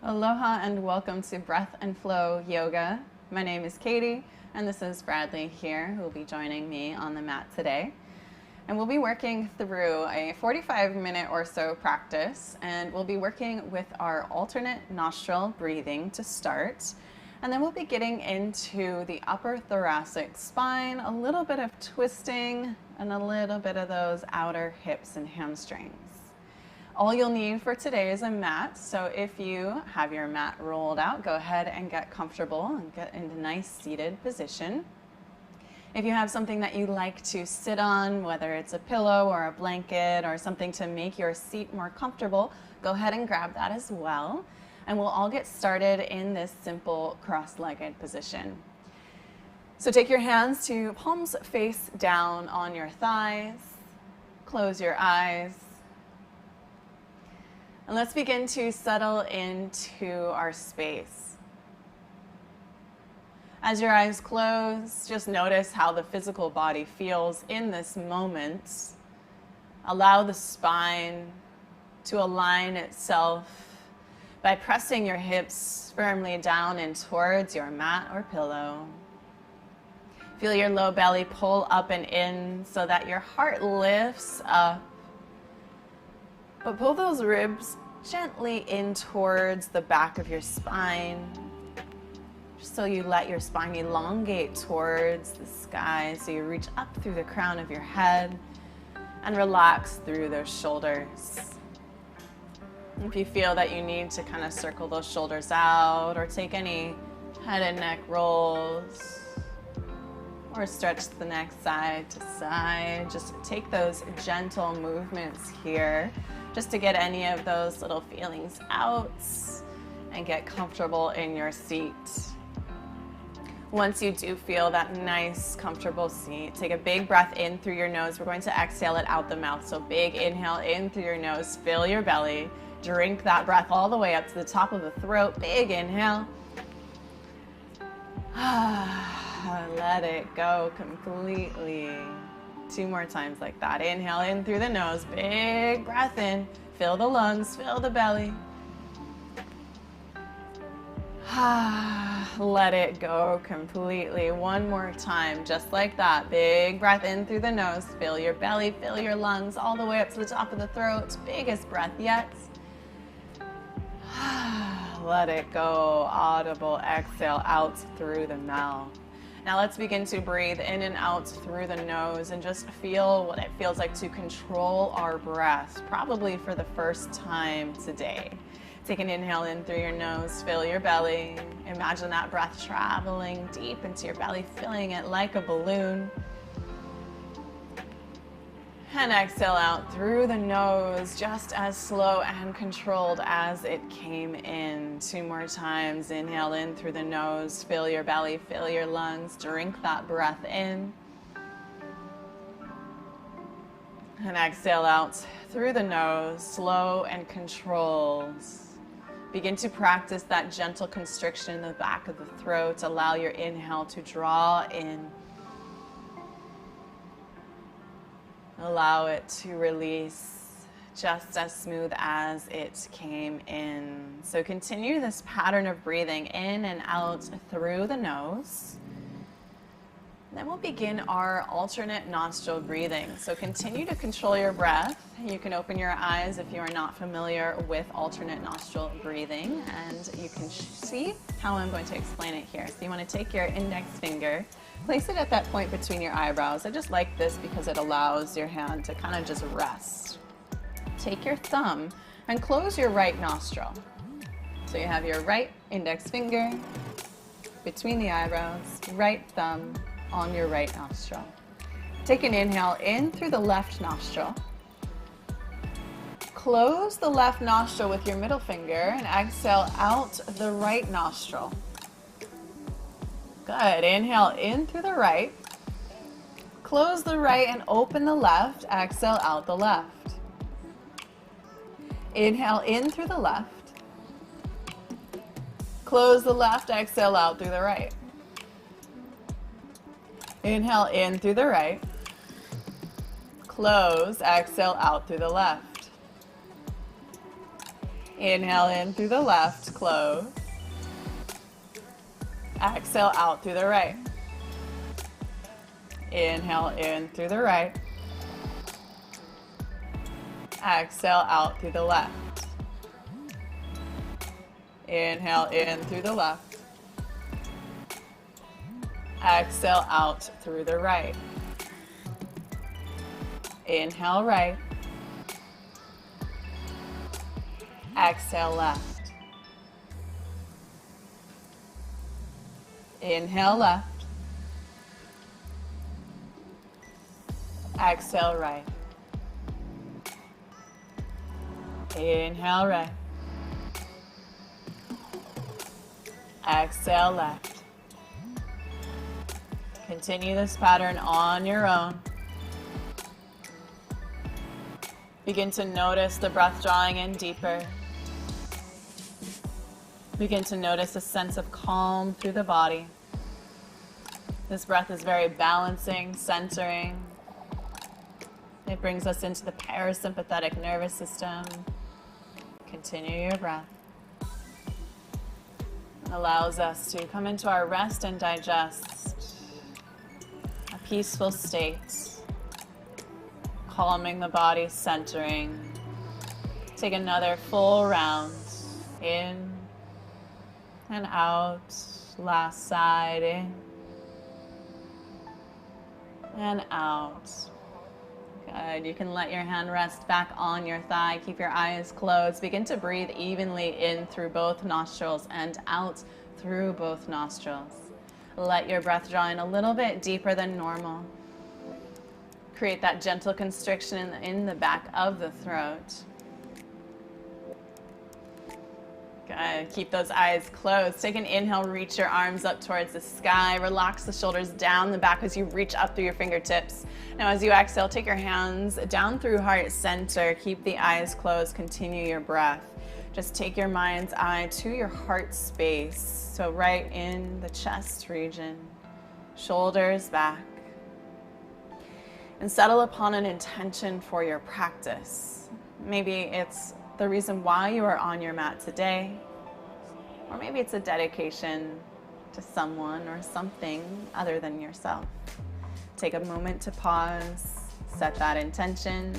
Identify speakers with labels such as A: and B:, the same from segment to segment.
A: Aloha and welcome to Breath and Flow Yoga. My name is Katie and this is Bradley here who will be joining me on the mat today. And we'll be working through a 45-minute or so practice, and we'll be working with our alternate nostril breathing to start. And then we'll be getting into the upper thoracic spine, a little bit of twisting and a little bit of those outer hips and hamstrings. All you'll need for today is a mat, so if you have your mat rolled out, go ahead and get comfortable and get into a nice seated position. If you have something that you like to sit on, whether it's a pillow or a blanket or something to make your seat more comfortable, go ahead and grab that as well. And we'll all get started in this simple cross-legged position. So take your hands to palms face down on your thighs, close your eyes, and let's begin to settle into our space. As your eyes close, just notice how the physical body feels in this moment. Allow the spine to align itself by pressing your hips firmly down and towards your mat or pillow. Feel your low belly pull up and in so that your heart lifts up. But pull those ribs gently in towards the back of your spine, just so you let your spine elongate towards the sky, so you reach up through the crown of your head and relax through those shoulders. If you feel that you need to kind of circle those shoulders out or take any head and neck rolls or stretch the neck side to side, just take those gentle movements here just to get any of those little feelings out and get comfortable in your seat. Once you do feel that nice, comfortable seat, take a big breath in through your nose. We're going to exhale it out the mouth. So big inhale in through your nose, fill your belly, drink that breath all the way up to the top of the throat. Big inhale. Let it go completely. 2 more times like that. Inhale in through the nose, big breath in, fill the lungs, fill the belly. Let it go completely. 1 more time, just like that. Big breath in through the nose, fill your belly, fill your lungs, all the way up to the top of the throat. Biggest breath yet. Let it go. Audible exhale out through the mouth. Now let's begin to breathe in and out through the nose and just feel what it feels like to control our breath, probably for the first time today. Take an inhale in through your nose, fill your belly. Imagine that breath traveling deep into your belly, filling it like a balloon. And exhale out through the nose, just as slow and controlled as it came in. 2 more times. Inhale in through the nose, fill your belly, fill your lungs, drink that breath in. And exhale out through the nose, slow and controlled. Begin to practice that gentle constriction in the back of the throat. Allow your inhale to draw in. Allow it to release just as smooth as it came in. So continue this pattern of breathing in and out through the nose. Then we'll begin our alternate nostril breathing. So continue to control your breath. You can open your eyes if you are not familiar with alternate nostril breathing, and you can see how I'm going to explain it here. So you want to take your index finger, place it at that point between your eyebrows. I just like this because it allows your hand to kind of just rest. Take your thumb and close your right nostril. So you have your right index finger between the eyebrows, right thumb on your right nostril. Take an inhale in through the left nostril. Close the left nostril with your middle finger and exhale out the right nostril. Good. Inhale in through the right. Close the right and open the left. Exhale out the left. Inhale in through the left. Close the left. Exhale out through the right. Inhale in through the right. Close. Exhale out through the left. Inhale in through the left, close. Exhale out through the right. Inhale in through the right. Exhale out through the left. Inhale in through the left. Exhale out through the right. Inhale right. Exhale left. Inhale left. Exhale right. Inhale right. Exhale left. Continue this pattern on your own. Begin to notice the breath drawing in deeper. Begin to notice a sense of calm through the body. This breath is very balancing, centering. It brings us into the parasympathetic nervous system. Continue your breath. It allows us to come into our rest and digest, a peaceful state, calming the body, centering. Take another full round, in and out, last side, in and out. Good. You can let your hand rest back on your thigh. Keep your eyes closed. Begin to breathe evenly in through both nostrils and out through both nostrils. Let your breath draw in a little bit deeper than normal. Create that gentle constriction in the back of the throat. Good. Keep those eyes closed. Take an inhale, reach your arms up towards the sky. Relax the shoulders down the back as you reach up through your fingertips. Now as you exhale, take your hands down through heart center. Keep the eyes closed. Continue your breath. Just take your mind's eye to your heart space. So right in the chest region. Shoulders back. And settle upon an intention for your practice. Maybe it's the reason why you are on your mat today, or maybe it's a dedication to someone or something other than yourself. Take a moment to pause, set that intention,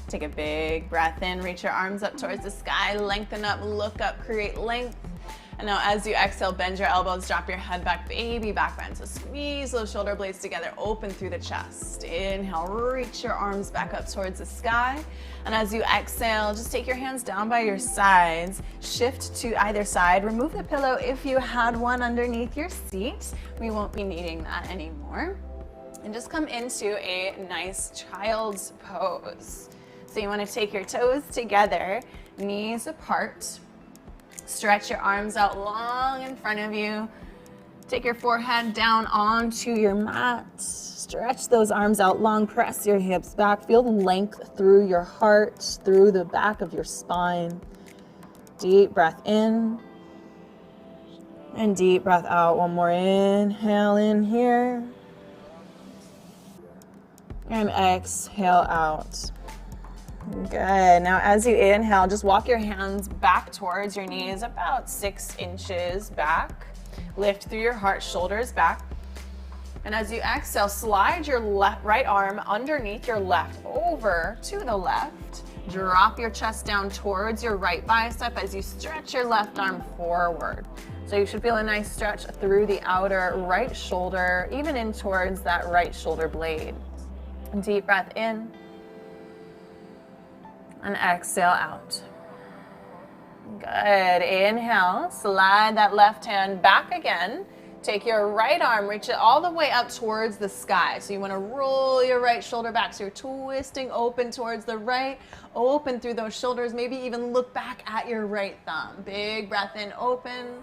A: take a big breath in, reach your arms up towards the sky, lengthen up, look up, create length. And now as you exhale, bend your elbows, drop your head back, baby back bend. So squeeze those shoulder blades together, open through the chest. Inhale, reach your arms back up towards the sky. And as you exhale, just take your hands down by your sides, shift to either side, remove the pillow if you had one underneath your seat. We won't be needing that anymore. And just come into a nice child's pose. So you want to take your toes together, knees apart. Stretch your arms out long in front of you. Take your forehead down onto your mat. Stretch those arms out long. Press your hips back. Feel the length through your heart, through the back of your spine. Deep breath in. And deep breath out. One more inhale in here. And exhale out. Good. Now as you inhale, just walk your hands back towards your knees, about 6 inches back. Lift through your heart, shoulders back. And as you exhale, slide your right arm underneath your left over to the left. Drop your chest down towards your right bicep as you stretch your left arm forward. So you should feel a nice stretch through the outer right shoulder, even in towards that right shoulder blade. Deep breath in. And exhale out. Good. Inhale, slide that left hand back again. Take your right arm, reach it all the way up towards the sky. So you want to roll your right shoulder back. So you're twisting open towards the right, open through those shoulders. Maybe even look back at your right thumb. Big breath in, open.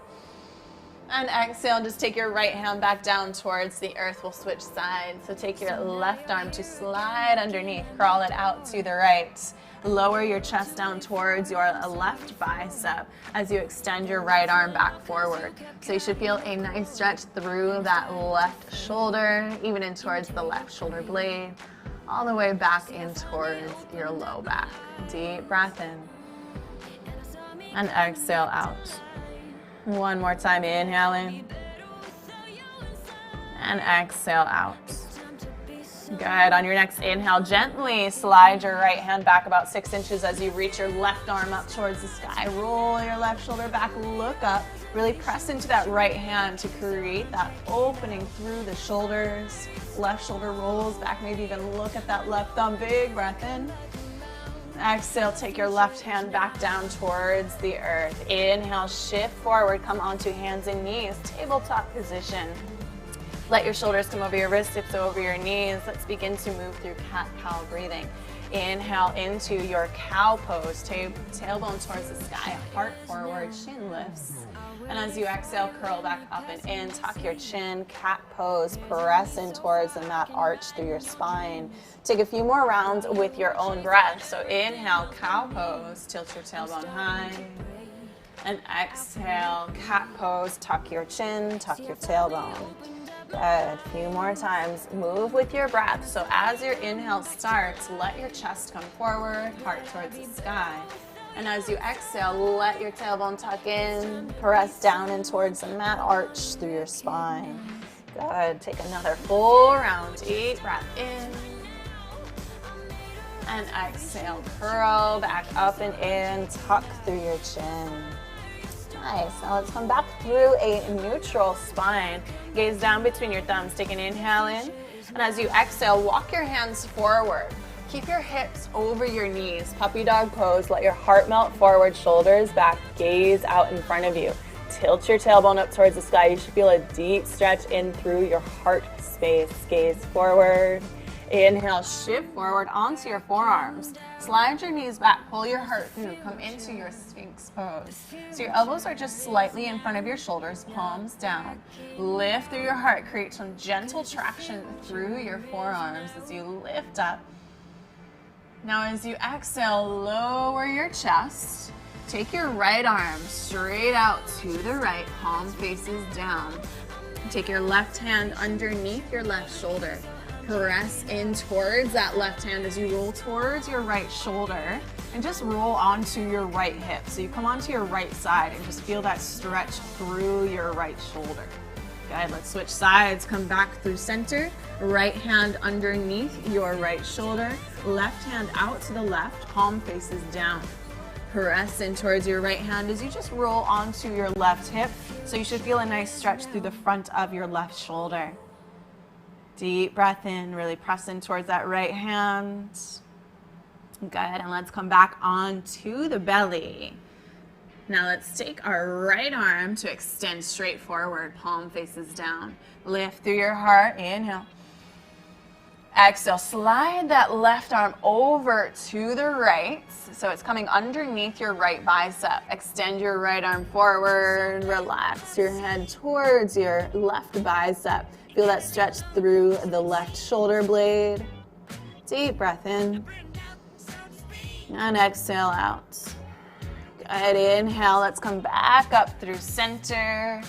A: And exhale, just take your right hand back down towards the earth. We'll switch sides. So take your left arm to slide underneath, crawl it out to the right. Lower your chest down towards your left bicep as you extend your right arm back forward. So you should feel a nice stretch through that left shoulder, even in towards the left shoulder blade, all the way back in towards your low back. Deep breath in. And exhale out. One more time, inhale in. And exhale out. Good. On your next inhale, gently slide your right hand back about 6 inches as you reach your left arm up towards the sky. Roll your left shoulder back, look up. Really press into that right hand to create that opening through the shoulders. Left shoulder rolls back, maybe even look at that left thumb. Big breath in. Exhale, take your left hand back down towards the earth. Inhale, shift forward, come onto hands and knees, tabletop position. Let your shoulders come over your wrists, hips over your knees. Let's begin to move through cat-cow breathing. Inhale into your cow pose, tailbone towards the sky, heart forward, chin lifts. And as you exhale, curl back up and in, tuck your chin, cat pose, press in towards the mat, arch through your spine. Take a few more rounds with your own breath. So inhale, cow pose, tilt your tailbone high. And exhale, cat pose, tuck your chin, tuck your tailbone. Good. A few more times. Move with your breath. So as your inhale starts, let your chest come forward, heart towards the sky. And as you exhale, let your tailbone tuck in, press down and towards the mat, arch through your spine. Good. Take another full round. Deep breath in. And exhale, curl back up and in, tuck through your chin. Nice. Now let's come back through a neutral spine. Gaze down between your thumbs. Take an inhale in. And as you exhale, walk your hands forward. Keep your hips over your knees. Puppy dog pose. Let your heart melt forward, shoulders back, gaze out in front of you. Tilt your tailbone up towards the sky. You should feel a deep stretch in through your heart space. Gaze forward. Inhale, shift forward onto your forearms. Slide your knees back, pull your heart through, come into your Sphinx pose. So your elbows are just slightly in front of your shoulders, palms down. Lift through your heart, create some gentle traction through your forearms as you lift up. Now as you exhale, lower your chest. Take your right arm straight out to the right, palm faces down. Take your left hand underneath your left shoulder. Press in towards that left hand as you roll towards your right shoulder and just roll onto your right hip. So you come onto your right side and just feel that stretch through your right shoulder. Good, let's switch sides. Come back through center. Right hand underneath your right shoulder. Left hand out to the left, palm faces down. Press in towards your right hand as you just roll onto your left hip. So you should feel a nice stretch through the front of your left shoulder. Deep breath in, really press in towards that right hand. Good, and let's come back onto the belly. Now let's take our right arm to extend straight forward, palm faces down. Lift through your heart, inhale. Exhale, slide that left arm over to the right. So it's coming underneath your right bicep. Extend your right arm forward, relax your head towards your left bicep. Feel that stretch through the left shoulder blade. Deep breath in. And exhale out. Good, inhale, let's come back up through center.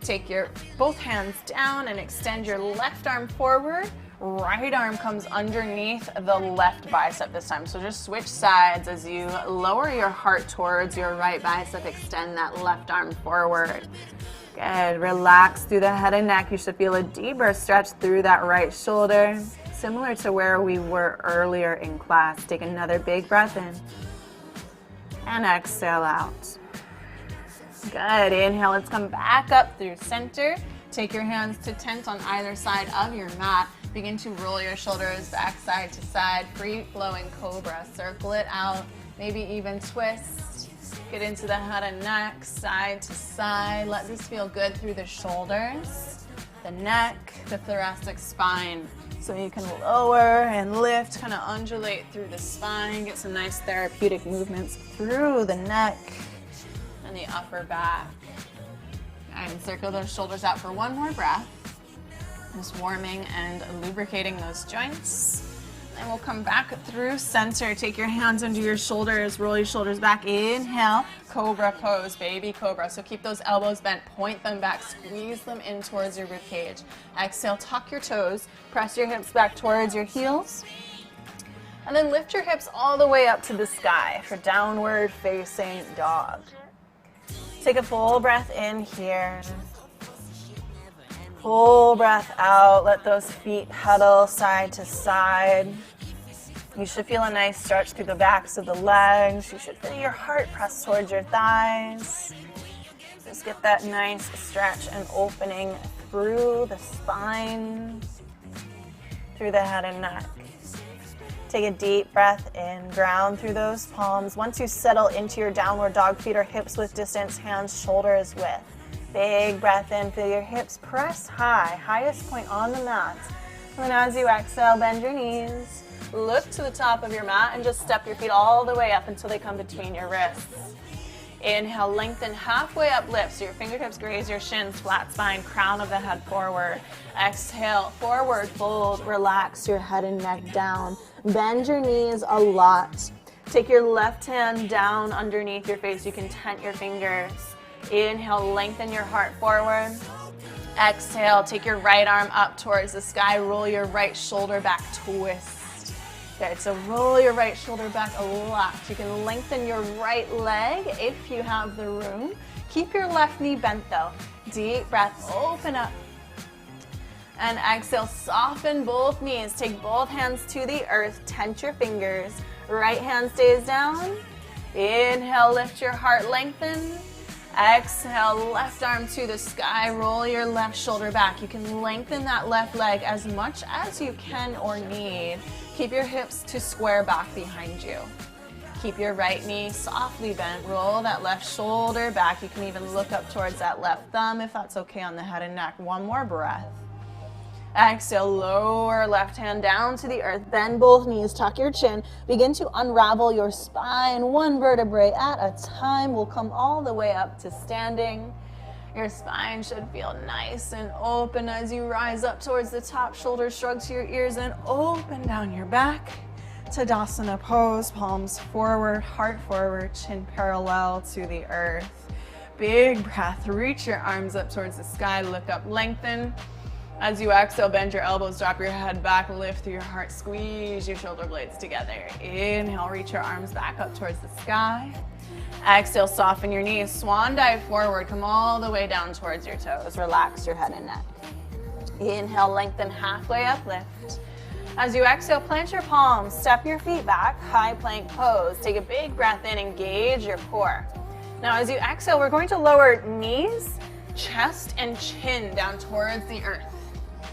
A: Take your both hands down and extend your left arm forward. Right arm comes underneath the left bicep this time. So just switch sides as you lower your heart towards your right bicep. Extend that left arm forward. Good. Relax through the head and neck. You should feel a deeper stretch through that right shoulder, similar to where we were earlier in class. Take another big breath in and exhale out. Good. Inhale. Let's come back up through center. Take your hands to tent on either side of your mat. Begin to roll your shoulders back side to side. Free flowing cobra. Circle it out. Maybe even twist. Get into the head and neck, side to side. Let this feel good through the shoulders, the neck, the thoracic spine. So you can lower and lift, kind of undulate through the spine. Get some nice therapeutic movements through the neck and the upper back. And circle those shoulders out for one more breath. Just warming and lubricating those joints. And we'll come back through center. Take your hands under your shoulders. Roll your shoulders back. Inhale, Cobra Pose, baby cobra. So keep those elbows bent. Point them back. Squeeze them in towards your ribcage. Exhale, tuck your toes. Press your hips back towards your heels. And then lift your hips all the way up to the sky for downward facing dog. Take a full breath in here. Full breath out. Let those feet pedal side to side. You should feel a nice stretch through the backs of the legs. You should feel your heart press towards your thighs. Just get that nice stretch and opening through the spine, through the head and neck. Take a deep breath in, ground through those palms. Once you settle into your downward dog, feet or hips width distance, hands shoulders width. Big breath in, feel your hips press high, highest point on the mat. And then as you exhale, bend your knees, look to the top of your mat and just step your feet all the way up until they come between your wrists. Inhale, lengthen halfway up, lift, so your fingertips graze your shins, flat spine, crown of the head forward. Exhale, forward fold, relax your head and neck down. Bend your knees a lot. Take your left hand down underneath your face. You can tent your fingers. Inhale, lengthen your heart forward. Exhale, take your right arm up towards the sky. Roll your right shoulder back, twist. Good, so roll your right shoulder back a lot. You can lengthen your right leg if you have the room. Keep your left knee bent though. Deep breath, open up. And exhale, soften both knees. Take both hands to the earth, tent your fingers. Right hand stays down. Inhale, lift your heart, lengthen. Exhale, left arm to the sky. Roll your left shoulder back. You can lengthen that left leg as much as you can or need. Keep your hips to square back behind you. Keep your right knee softly bent. Roll that left shoulder back. You can even look up towards that left thumb if that's okay on the head and neck. One more breath. Exhale, lower left hand down to the earth. Bend both knees, tuck your chin. Begin to unravel your spine one vertebrae at a time. We'll come all the way up to standing. Your spine should feel nice and open as you rise up towards the top. Shoulders shrug to your ears and open down your back. Tadasana Pose, palms forward, heart forward, chin parallel to the earth. Big breath, reach your arms up towards the sky, look up, lengthen. As you exhale, bend your elbows, drop your head back, lift through your heart, squeeze your shoulder blades together. Inhale, reach your arms back up towards the sky. Exhale, soften your knees, swan dive forward, come all the way down towards your toes. Relax your head and neck. Inhale, lengthen halfway up, lift. As you exhale, plant your palms, step your feet back, high plank pose. Take a big breath in, engage your core. Now as you exhale, we're going to lower knees, chest, and chin down towards the earth.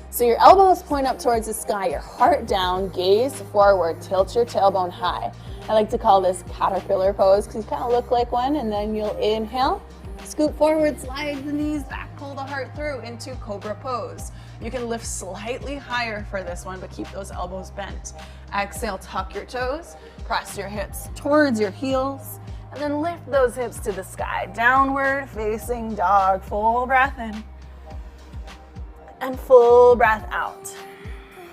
A: So your elbows point up towards the sky, your heart down, gaze forward, tilt your tailbone high. I like to call this caterpillar pose because you kind of look like one, and then you'll inhale, scoop forward, slide the knees back, pull the heart through into Cobra Pose. You can lift slightly higher for this one, but keep those elbows bent. Exhale, tuck your toes, press your hips towards your heels, and then lift those hips to the sky. Downward facing dog, full breath in. And full breath out.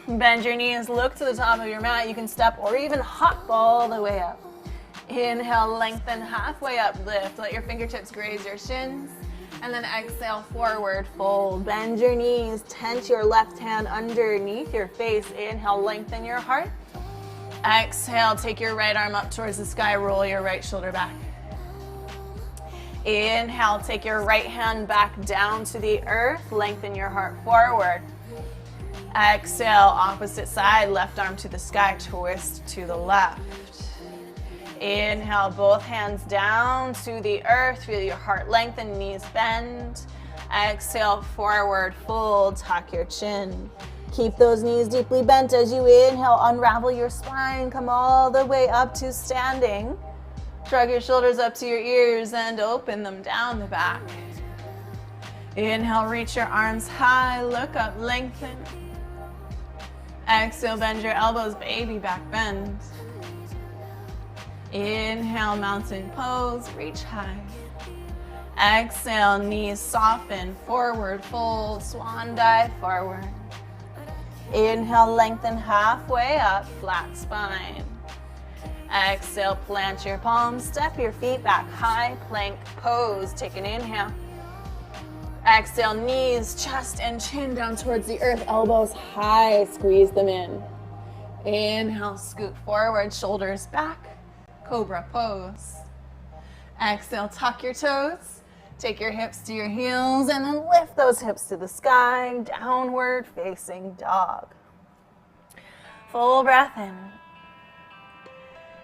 A: Bend your knees, look to the top of your mat. You can step or even hop all the way up. Inhale, lengthen halfway up, lift. Let your fingertips graze your shins. And then exhale, forward fold. Bend your knees, tent your left hand underneath your face. Inhale, lengthen your heart. Exhale, take your right arm up towards the sky. Roll your right shoulder back. Inhale, take your right hand back down to the earth, lengthen your heart forward. Exhale, opposite side, left arm to the sky, twist to the left. Inhale, both hands down to the earth, feel your heart lengthen, knees bend. Exhale, forward fold, tuck your chin. Keep those knees deeply bent as you inhale, unravel your spine, come all the way up to standing. Shrug your shoulders up to your ears and open them down the back. Inhale, reach your arms high, look up, lengthen. Exhale, bend your elbows, baby back bend. Inhale, mountain pose, reach high. Exhale, knees soften, forward fold, swan dive forward. Inhale, lengthen halfway up, flat spine. Exhale, plant your palms, step your feet back, high plank pose. Take an inhale. Exhale, knees, chest, and chin down towards the earth, elbows high, squeeze them in. Inhale, scoot forward, shoulders back, Cobra Pose. Exhale, tuck your toes, Take your hips to your heels and then lift those hips to the sky, downward facing dog. Full breath in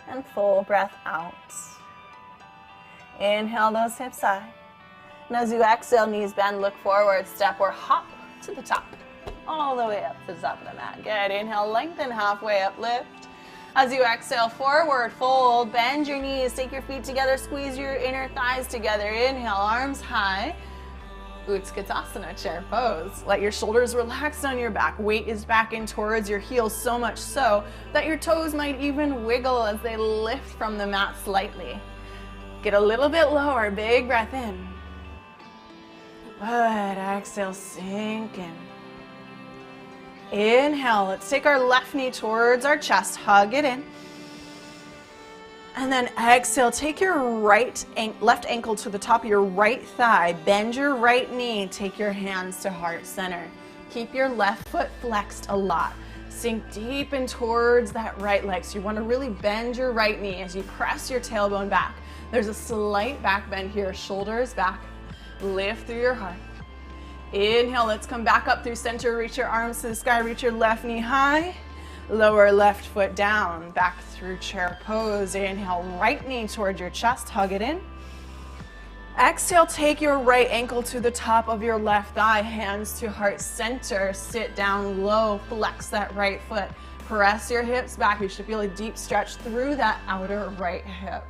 A: and full breath out. Inhale those hips high. And as you exhale, knees bend, look forward, step or hop to the top. All the way up to the top of the mat. Good. Inhale, lengthen halfway up, lift. As you exhale, forward, fold, bend your knees, take your feet together, squeeze your inner thighs together. Inhale, arms high. Utkatasana, chair pose. Let your shoulders relax on your back. Weight is back in towards your heels, so much so that your toes might even wiggle as they lift from the mat slightly. Get a little bit lower, big breath in. Good, exhale, sink in. Inhale, let's take our left knee towards our chest, hug it in. And then exhale, take your left ankle to the top of your right thigh, bend your right knee, take your hands to heart center. Keep your left foot flexed a lot. Sink deep in towards that right leg. So you want to really bend your right knee as you press your tailbone back. There's a slight back bend here, shoulders back, lift through your heart. Inhale, let's come back up through center, reach your arms to the sky, reach your left knee high, lower left foot down, back through chair pose. Inhale, right knee towards your chest, hug it in. Exhale, take your right ankle to the top of your left thigh, hands to heart center, sit down low, flex that right foot, press your hips back. You should feel a deep stretch through that outer right hip.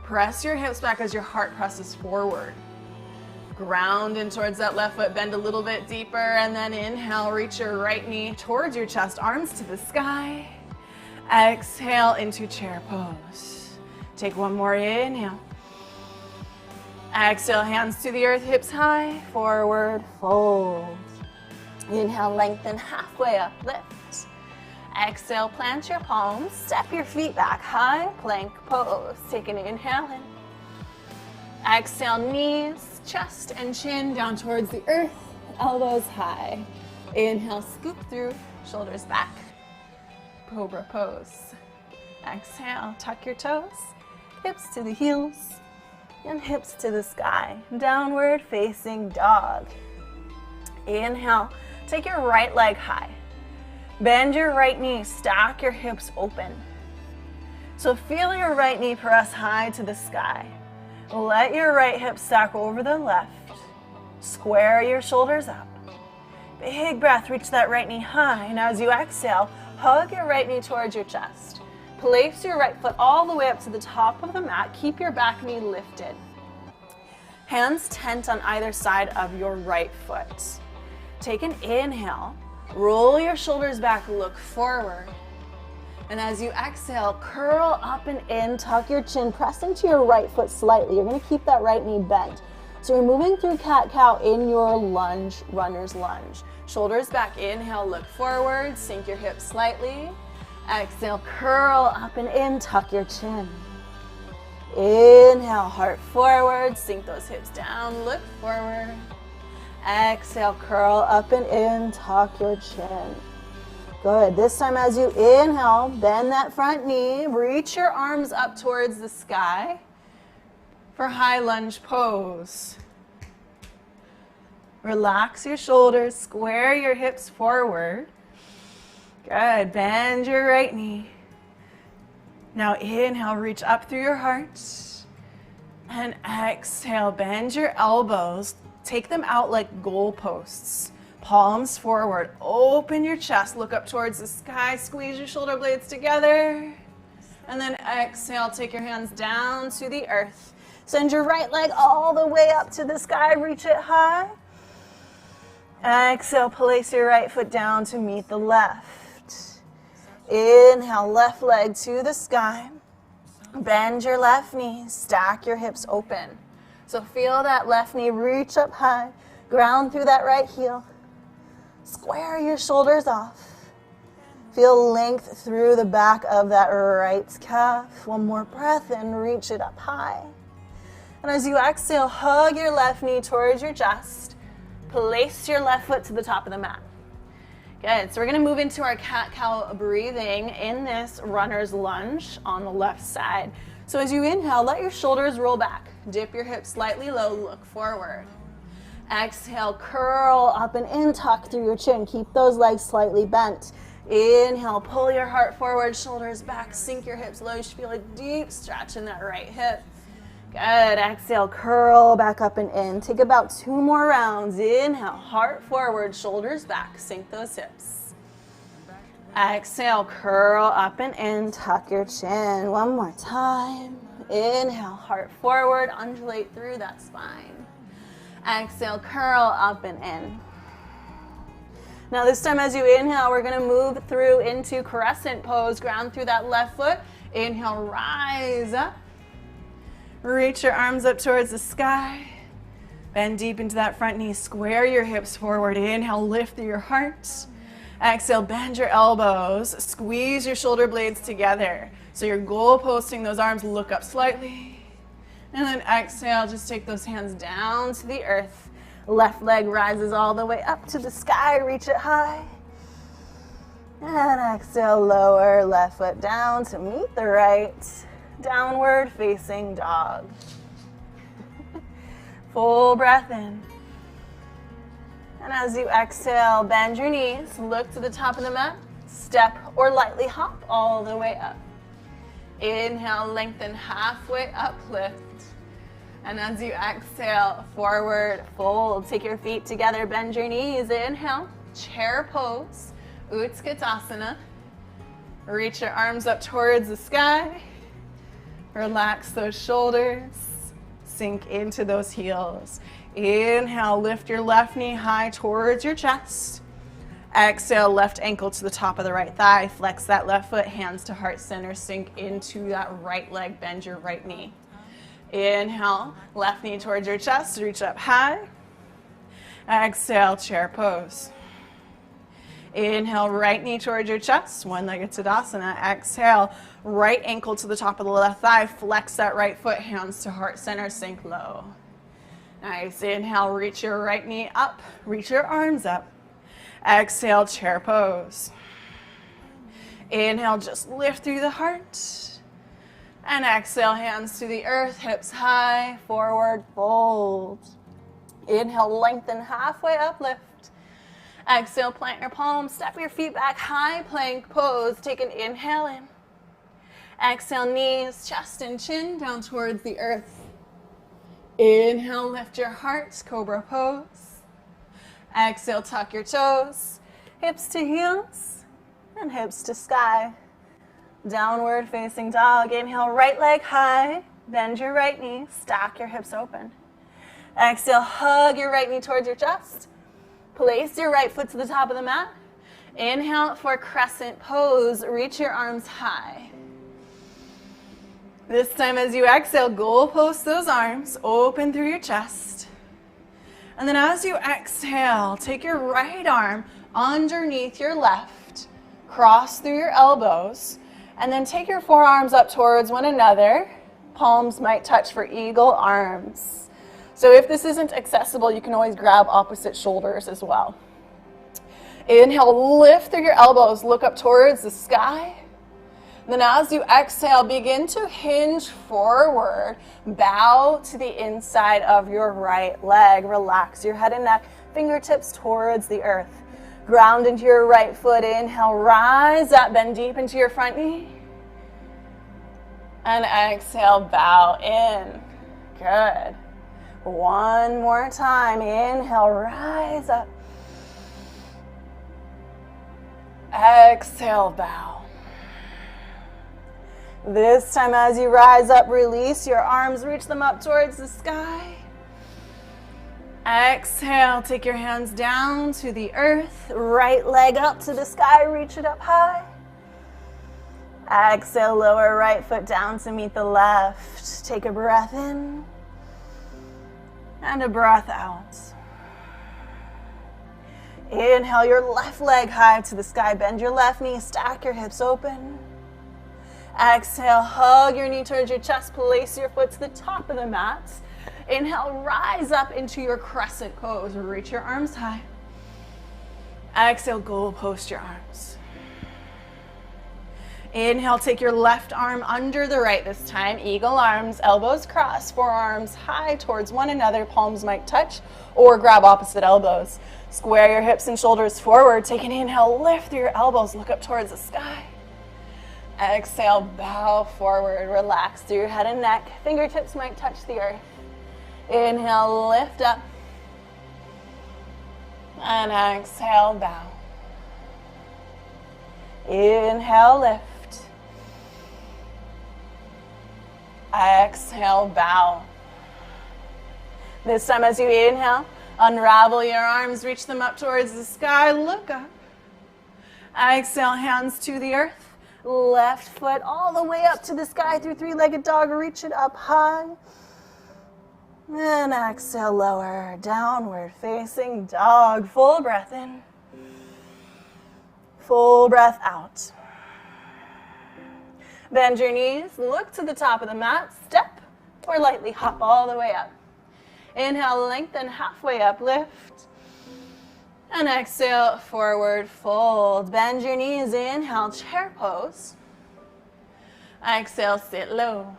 A: Press your hips back as your heart presses forward. Ground in towards that left foot, bend a little bit deeper, and then inhale, reach your right knee towards your chest, arms to the sky. Exhale into chair pose. Take one more inhale. Exhale, hands to the earth, hips high, forward fold. Inhale, lengthen halfway up, lift. Exhale, plant your palms, step your feet back, high plank pose. Take an inhale in. Exhale, knees, chest and chin down towards the earth, elbows high. Inhale, scoop through, shoulders back. Cobra Pose. Exhale, tuck your toes, hips to the heels, and hips to the sky. Downward facing dog. Inhale, take your right leg high. Bend your right knee, stack your hips open. So feel your right knee press high to the sky. Let your right hip stack over the left. Square your shoulders up. Big breath, reach that right knee high. And as you exhale, hug your right knee towards your chest. Place your right foot all the way up to the top of the mat. Keep your back knee lifted. Hands tent on either side of your right foot. Take an inhale. Roll your shoulders back, look forward. And as you exhale, curl up and in, tuck your chin, press into your right foot slightly. You're going to keep that right knee bent. So you're moving through cat-cow in your lunge, runner's lunge. Shoulders back, inhale, look forward, sink your hips slightly. Exhale, curl up and in, tuck your chin. Inhale, heart forward, sink those hips down, look forward. Exhale, curl up and in, tuck your chin. Good. This time as you inhale, bend that front knee, reach your arms up towards the sky for high lunge pose. Relax your shoulders, square your hips forward. Good. Bend your right knee. Now inhale, reach up through your heart. And exhale, bend your elbows. Take them out like goalposts. Palms forward, open your chest, look up towards the sky, squeeze your shoulder blades together. And then exhale, take your hands down to the earth. Send your right leg all the way up to the sky, reach it high. Exhale, place your right foot down to meet the left. Inhale, left leg to the sky. Bend your left knee, stack your hips open. So feel that left knee reach up high, ground through that right heel. Square your shoulders off. Feel length through the back of that right calf. One more breath in, reach it up high. And as you exhale, hug your left knee towards your chest. Place your left foot to the top of the mat. Good, so we're gonna move into our cat-cow breathing in this runner's lunge on the left side. So as you inhale, let your shoulders roll back. Dip your hips slightly low, look forward. Exhale, curl up and in, tuck through your chin. Keep those legs slightly bent. Inhale, pull your heart forward, shoulders back, sink your hips low. You should feel a deep stretch in that right hip. Good. Exhale, curl back up and in. Take about 2 more rounds. Inhale, heart forward, shoulders back, sink those hips. Exhale, curl up and in, tuck your chin. One more time. Inhale, heart forward, undulate through that spine. Exhale, curl up and in. Now this time as you inhale, we're going to move through into crescent pose. Ground through that left foot. Inhale, rise up. Reach your arms up towards the sky. Bend deep into that front knee. Square your hips forward. Inhale, lift through your heart. Exhale, bend your elbows. Squeeze your shoulder blades together. So you're goal posting those arms, look up slightly. And then exhale, just take those hands down to the earth. Left leg rises all the way up to the sky, reach it high. And exhale, lower left foot down to meet the right. Downward facing dog. Full breath in. And as you exhale, bend your knees, look to the top of the mat, step or lightly hop all the way up. Inhale, lengthen halfway up, lift. And as you exhale, forward fold. Take your feet together, bend your knees. Inhale, chair pose, Utkatasana. Reach your arms up towards the sky. Relax those shoulders. Sink into those heels. Inhale, lift your left knee high towards your chest. Exhale, left ankle to the top of the right thigh. Flex that left foot, hands to heart center. Sink into that right leg, bend your right knee. Inhale, left knee towards your chest, reach up high. Exhale, chair pose. Inhale, right knee towards your chest, one-legged Tadasana. Exhale, right ankle to the top of the left thigh. Flex that right foot, hands to heart center, sink low. Nice. Inhale, reach your right knee up, reach your arms up. Exhale, chair pose. Inhale, just lift through the heart. And exhale, hands to the earth, hips high, forward fold. Inhale, lengthen halfway up, lift. Exhale, plant your palms, step your feet back, high plank pose. Take an inhale in. Exhale, knees, chest and chin down towards the earth. Inhale, lift your heart, Cobra Pose. Exhale, tuck your toes, hips to heels, and hips to sky. Downward facing dog. Inhale, right leg high, bend your right knee, stack your hips open. Exhale, hug your right knee towards your chest. Place your right foot to the top of the mat. Inhale for crescent pose, reach your arms high. This time as you exhale, goal post those arms, open through your chest. And then as you exhale, take your right arm underneath your left, cross through your elbows, and then take your forearms up towards one another. Palms might touch for eagle arms. So if this isn't accessible, you can always grab opposite shoulders as well. Inhale, lift through your elbows, look up towards the sky. Then as you exhale, begin to hinge forward. Bow to the inside of your right leg. Relax your head and neck, fingertips towards the earth. Ground into your right foot. Inhale, rise up, bend deep into your front knee. And exhale, bow in. Good. One more time. Inhale, rise up. Exhale, bow. This time as you rise up, release your arms, reach them up towards the sky. Exhale, take your hands down to the earth, right leg up to the sky, reach it up high. Exhale, lower right foot down to meet the left. Take a breath in and a breath out. Inhale your left leg high to the sky, bend your left knee, stack your hips open. Exhale, hug your knee towards your chest, place your foot to the top of the mat. Inhale, rise up into your crescent pose, reach your arms high. Exhale, goal post your arms. Inhale, take your left arm under the right this time. Eagle arms, elbows crossed, forearms high towards one another. Palms might touch or grab opposite elbows. Square your hips and shoulders forward. Take an inhale, lift through your elbows, look up towards the sky. Exhale, bow forward, relax through your head and neck. Fingertips might touch the earth. Inhale, lift up. And exhale, bow. Inhale, lift. Exhale, bow. This time as you inhale, unravel your arms, reach them up towards the sky, look up. Exhale, hands to the earth. Left foot all the way up to the sky through three-legged dog, reach it up high. And exhale, lower, downward facing dog. Full breath in. Full breath out. Bend your knees, look to the top of the mat, step or lightly hop all the way up. Inhale, lengthen halfway up, lift. And exhale, forward fold. Bend your knees, inhale, chair pose. Exhale, sit low.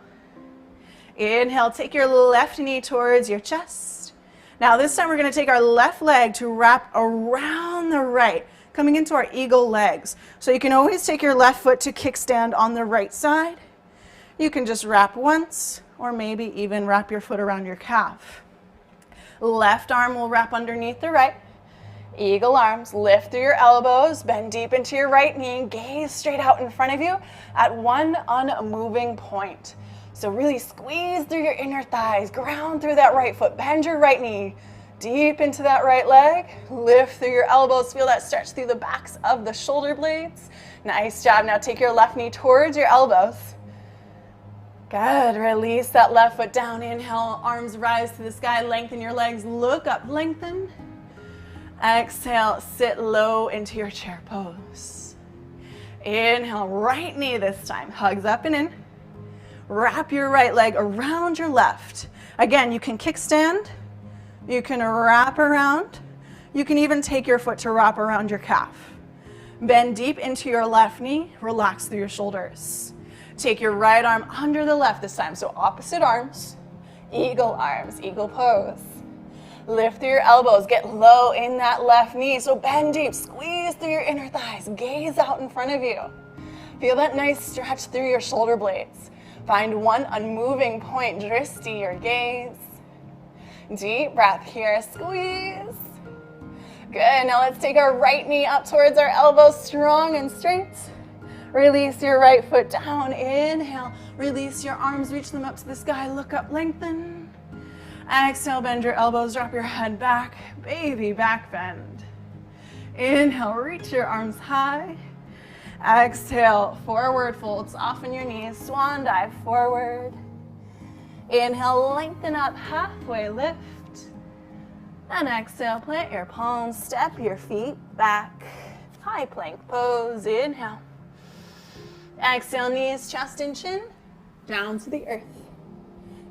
A: Inhale, take your left knee towards your chest. Now this time we're going to take our left leg to wrap around the right, coming into our eagle legs. So you can always take your left foot to kickstand on the right side. You can just wrap once, or maybe even wrap your foot around your calf. Left arm will wrap underneath the right. Eagle arms, lift through your elbows, bend deep into your right knee, gaze straight out in front of you at one unmoving point. So really squeeze through your inner thighs, ground through that right foot, bend your right knee deep into that right leg, lift through your elbows, feel that stretch through the backs of the shoulder blades. Nice job. Now take your left knee towards your elbows. Good. Release that left foot down. Inhale, arms rise to the sky, lengthen your legs, look up, lengthen. Exhale, sit low into your chair pose. Inhale, right knee this time, hugs up and in. Wrap your right leg around your left. Again, you can kickstand, you can wrap around, you can even take your foot to wrap around your calf. Bend deep into your left knee, relax through your shoulders. Take your right arm under the left this time, so opposite arms, eagle pose. Lift through your elbows, get low in that left knee, so bend deep, squeeze through your inner thighs, gaze out in front of you. Feel that nice stretch through your shoulder blades. Find one unmoving point, drishti, your gaze. Deep breath here, squeeze. Good, now let's take our right knee up towards our elbows, strong and straight. Release your right foot down, inhale. Release your arms, reach them up to the sky, look up, lengthen. Exhale, bend your elbows, drop your head back, baby back bend. Inhale, reach your arms high. Exhale, forward fold, soften your knees, swan dive forward. Inhale, lengthen up, halfway lift. And exhale, plant your palms, step your feet back. High plank pose, inhale. Exhale, knees, chest and chin, down to the earth.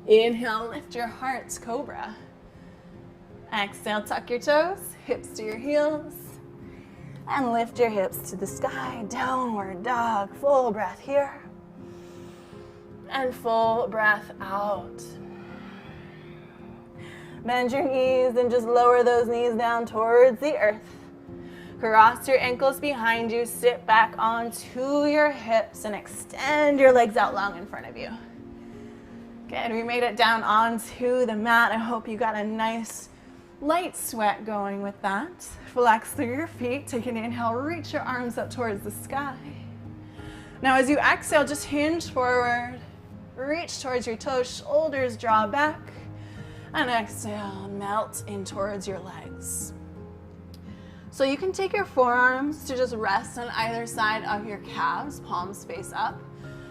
A: Inhale, lift your heart, cobra. Exhale, tuck your toes, hips to your heels. And lift your hips to the sky, downward dog. Full breath here. And full breath out. Bend your knees and just lower those knees down towards the earth. Cross your ankles behind you, sit back onto your hips and extend your legs out long in front of you. Good, we made it down onto the mat. I hope you got a nice light sweat going with that. Flex through your feet, take an inhale, reach your arms up towards the sky. Now as you exhale, just hinge forward, reach towards your toes, shoulders draw back, and exhale, melt in towards your legs. So you can take your forearms to just rest on either side of your calves, palms face up.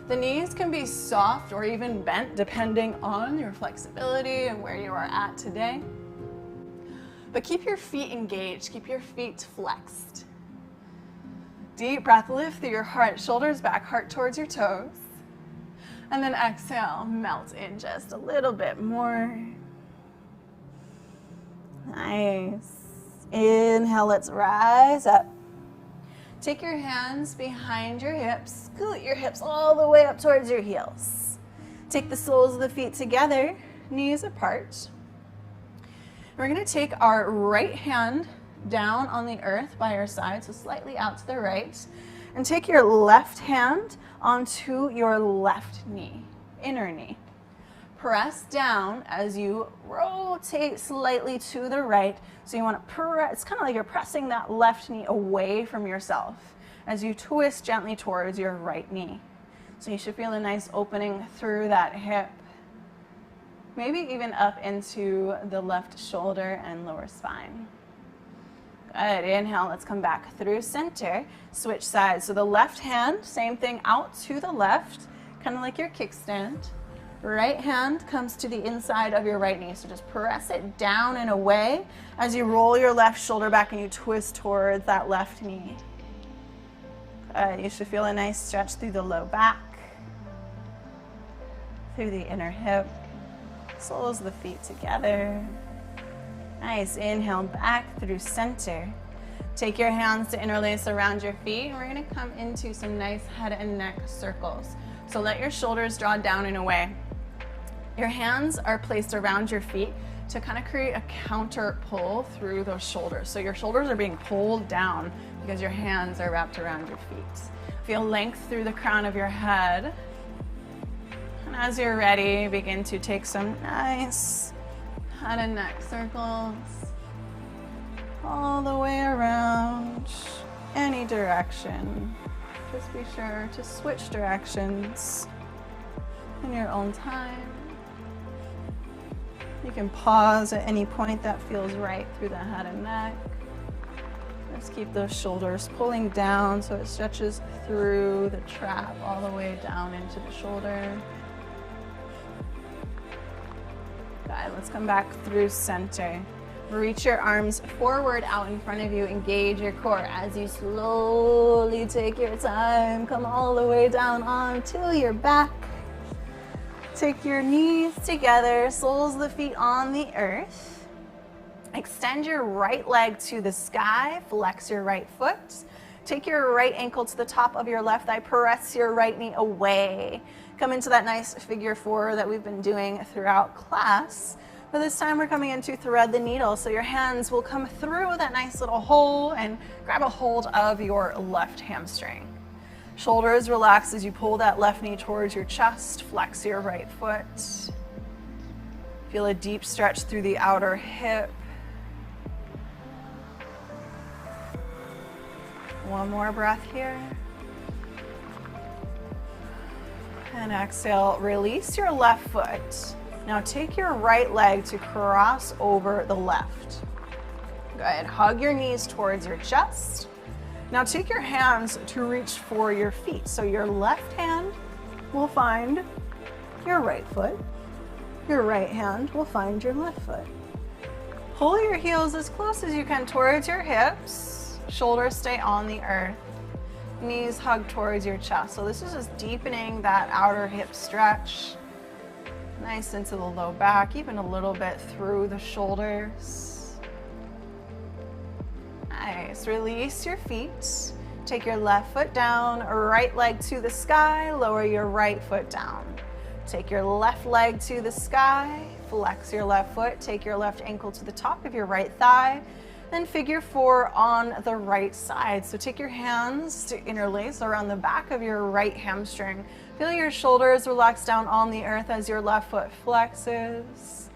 A: The knees can be soft or even bent depending on your flexibility and where you are at today. But keep your feet engaged, keep your feet flexed. Deep breath, lift through your heart, shoulders back, heart towards your toes. And then exhale, melt in just a little bit more. Nice. Inhale, let's rise up. Take your hands behind your hips, scoot your hips all the way up towards your heels. Take the soles of the feet together, knees apart. We're going to take our right hand down on the earth by our side, so slightly out to the right, and take your left hand onto your left knee, inner knee. Press down as you rotate slightly to the right. So you want to press, it's kind of like you're pressing that left knee away from yourself as you twist gently towards your right knee. So you should feel a nice opening through that hip, maybe even up into the left shoulder and lower spine. Good, inhale, let's come back through center, switch sides. So the left hand, same thing, out to the left, kind of like your kickstand. Right hand comes to the inside of your right knee, so just press it down and away as you roll your left shoulder back and you twist towards that left knee. Good, you should feel a nice stretch through the low back, through the inner hip, soles of the feet together. Nice, inhale back through center. Take your hands to interlace around your feet, and we're gonna come into some nice head and neck circles. So let your shoulders draw down and away. Your hands are placed around your feet to kind of create a counter pull through those shoulders. So your shoulders are being pulled down because your hands are wrapped around your feet. Feel length through the crown of your head. And as you're ready, begin to take some nice head and neck circles all the way around, any direction. Just be sure to switch directions in your own time. You can pause at any point that feels right through the head and neck. Just keep those shoulders pulling down so it stretches through the trap all the way down into the shoulder. Good, let's come back through center. Reach your arms forward out in front of you, engage your core as you slowly take your time. Come all the way down onto your back. Take your knees together, soles of the feet on the earth. Extend your right leg to the sky, flex your right foot. Take your right ankle to the top of your left thigh, press your right knee away. Come into that nice figure four that we've been doing throughout class. But this time we're coming into thread the needle, so your hands will come through that nice little hole and grab a hold of your left hamstring. Shoulders relax as you pull that left knee towards your chest, flex your right foot. Feel a deep stretch through the outer hip. One more breath here. And exhale, release your left foot. Now take your right leg to cross over the left. Good, hug your knees towards your chest. Now take your hands to reach for your feet. So your left hand will find your right foot. Your right hand will find your left foot. Pull your heels as close as you can towards your hips. Shoulders stay on the earth. Knees hug towards your chest. So this is just deepening that outer hip stretch. Nice into the low back, even a little bit through the shoulders. Nice, release your feet. Take your left foot down, right leg to the sky, lower your right foot down. Take your left leg to the sky, flex your left foot, take your left ankle to the top of your right thigh, then figure four on the right side. So take your hands to interlace around the back of your right hamstring. Feel your shoulders relax down on the earth as your left foot flexes.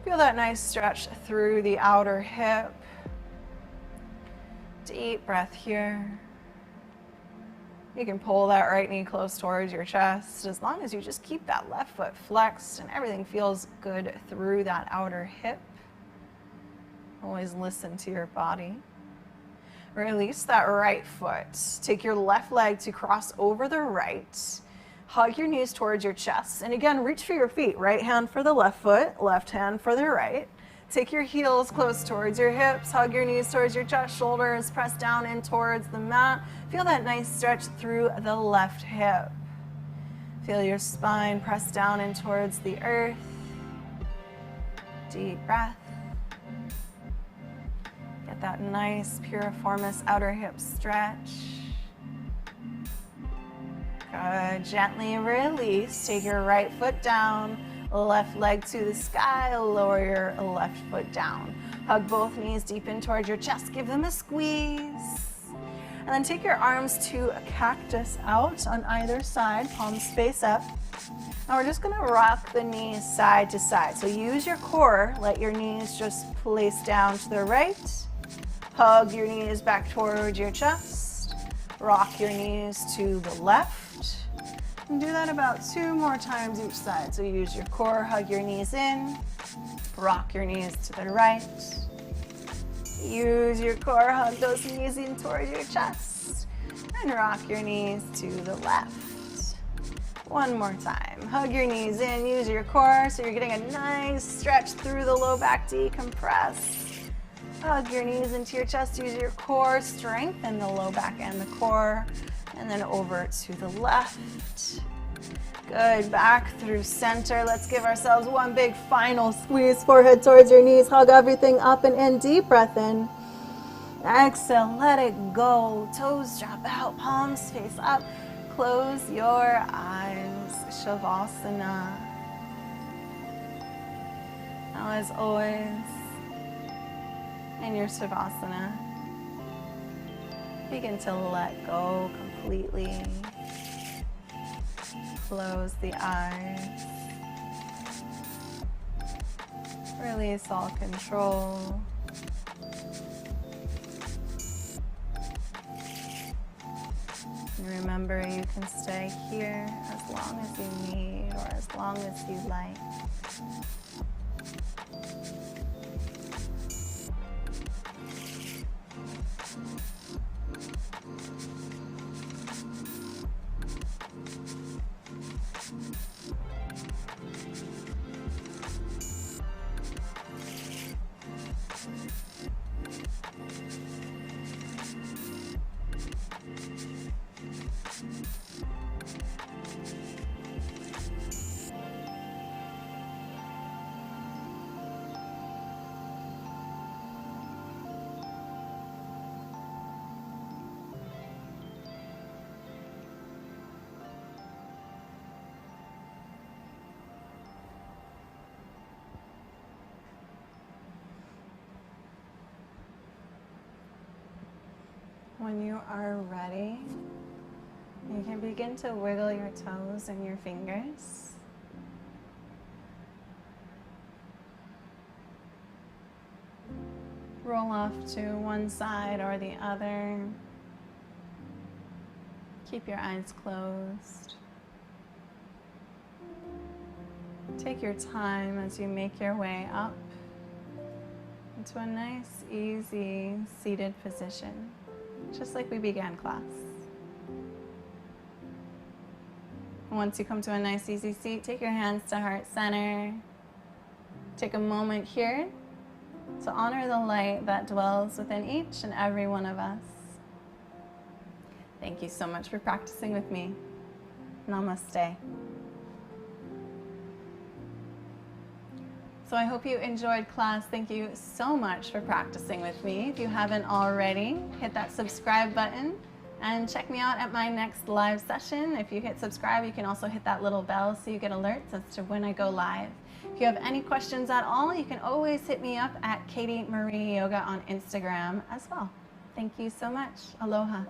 A: Feel that nice stretch through the outer hip. Deep breath here. You can pull that right knee close towards your chest as long as you just keep that left foot flexed and everything feels good through that outer hip. Always listen to your body. Release that right foot. Take your left leg to cross over the right. Hug your knees towards your chest. And again, reach for your feet. Right hand for the left foot, left hand for the right. Take your heels close towards your hips. Hug your knees towards your chest, shoulders press down in towards the mat. Feel that nice stretch through the left hip. Feel your spine press down in towards the earth. Deep breath. Get that nice piriformis outer hip stretch. Good. Gently release. Take your right foot down, left leg to the sky, lower your left foot down. Hug both knees deep in towards your chest. Give them a squeeze. And then take your arms to a cactus out on either side, palms face up. Now we're just gonna rock the knees side to side. So use your core, let your knees just place down to the right. Hug your knees back towards your chest. Rock your knees to the left. And do that about 2 more times each side. So use your core, hug your knees in. Rock your knees to the right. Use your core, hug those knees in towards your chest. And rock your knees to the left. 1 more time. Hug your knees in, use your core so you're getting a nice stretch through the low back, decompress. Hug your knees into your chest, use your core, strengthen the low back and the core, and then over to the left. Good, back through center. Let's give ourselves one big final squeeze, forehead towards your knees, hug everything up and in, deep breath in. Exhale, let it go, toes drop out, palms face up. Close your eyes, Shavasana. Now as always, in your Shavasana, begin to let go completely. Close the eyes. Release all control. And remember, you can stay here as long as you need or as long as you like. When you are ready, you can begin to wiggle your toes and your fingers. Roll off to one side or the other. Keep your eyes closed. Take your time as you make your way up into a nice, easy, seated position. Just like we began class. Once you come to a nice easy seat, take your hands to heart center. Take a moment here to honor the light that dwells within each and every one of us. Thank you so much for practicing with me. Namaste. So I hope you enjoyed class. Thank you so much for practicing with me. If you haven't already, hit that subscribe button and check me out at my next live session. If you hit subscribe, you can also hit that little bell so you get alerts as to when I go live. If you have any questions at all, you can always hit me up at Katie Marie Yoga on Instagram as well. Thank you so much. Aloha.